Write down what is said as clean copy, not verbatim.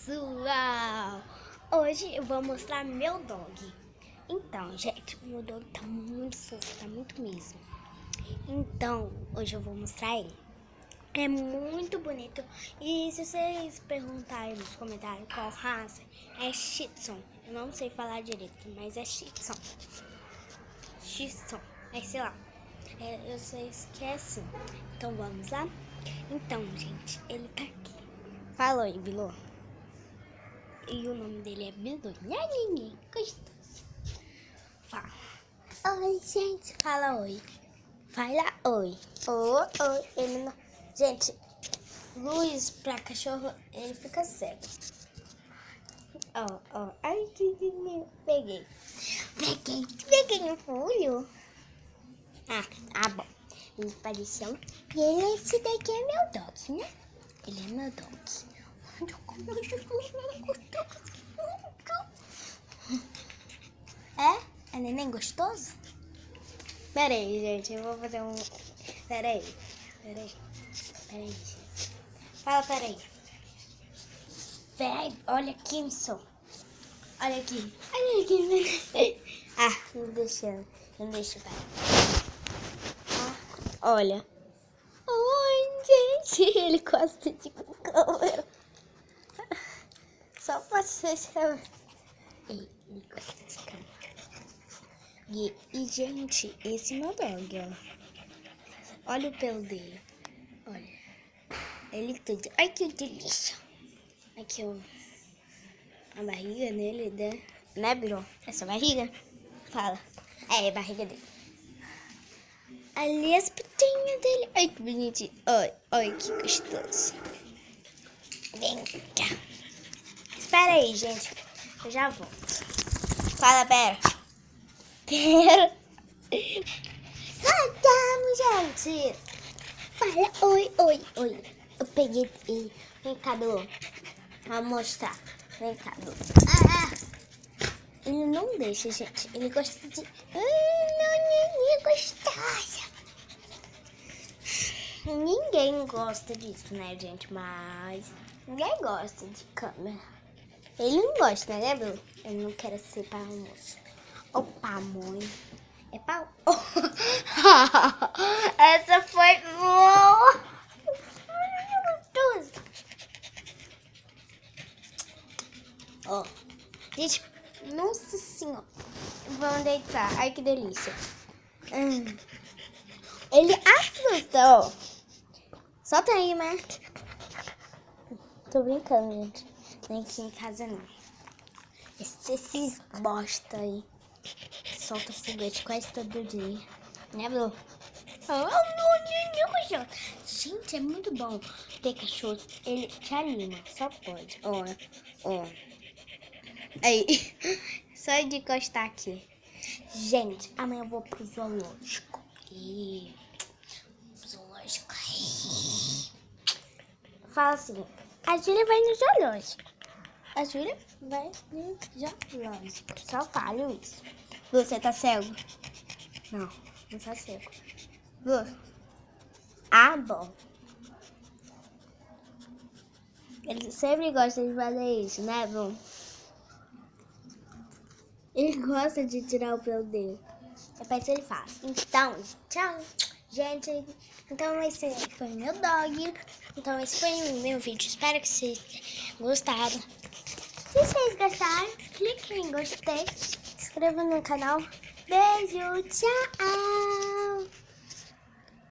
pessoal! Hoje eu vou mostrar meu dog. Então, gente, meu dog tá muito fofo, tá muito mesmo. Então, hoje eu vou mostrar ele. É muito bonito. E se vocês perguntarem nos comentários qual raça, é Shih Tzu. Eu não sei falar direito, mas é Shih Tzu. Shih Tzu, sei lá. Eu sei que é assim. Então vamos lá? Então, gente, ele tá aqui. Fala oi, Bilu. E o nome dele é Bilu. Ninguém gostoso. Fala. Oi, gente. Fala oi. Fala oi. Oi. Ele não... Gente, luz pra cachorro, ele fica cego. Ó. Ai, que peguei. Peguei no pulo. Tá bom. Ele pareceu. E esse daqui é meu dog, né? Ele é meu dog. É neném gostoso? Pera aí, gente. Eu vou fazer um... Pera aí, gente. Fala, pera aí. Olha aqui, Missão. Olha aqui. Não deixa, pai. Olha. Oi, gente. Ele gosta de câmera. Só pra vocês saberem. Ele gosta de câmera. E, gente, esse é meu dog, ó. Olha o pelo dele. Olha. Ele tudo. Ai, que delícia. Aqui, ó. A barriga dele, né, Biro? Essa barriga? Fala. É a barriga dele. Ali as patinhas dele. Ai, que bonitinho. Oi, que gostoso. Vem cá. Espera aí, gente. Eu já volto. Fala, pera. Vamos, gente. Fala, oi. Eu peguei ele. Vem cá, Du. Vou mostrar. Vem cá, Du. Ele não deixa, gente. Ele gosta de... Não, gostosa. Ninguém gosta disso, né, gente? Mas ninguém gosta de câmera. Ele não gosta, né, Bru? Eu não quero ser para almoço. Ou pamonha. É pau? Essa foi boa. Ó, gente, nossa senhora. Vamos deitar. Ai, que delícia. Ele assusta, ó. Solta aí, né? Tô brincando, gente. Nem aqui em casa, não. Esses bosta aí. Solta foguete quase todo dia. Né, Blu? Gente, é muito bom ter cachorro. Ele te anima, só pode. Ó. Aí, só de encostar aqui. Gente, amanhã eu vou pro zoológico. Zoológico. Fala assim, a Júlia vai no zoológico. A Júlia vai no zoológico. Só falo isso. Você tá cego? Não tá cego. Bom. Ele sempre gosta de fazer isso, né, Bom? Ele gosta de tirar o pelo dele. Depois ele faz. Então, tchau, gente. Então, esse foi meu dog. Então, esse foi o meu vídeo. Espero que vocês tenham gostado. Se vocês gostaram, clique em gostei. Se inscreva no canal. Beijo, tchau.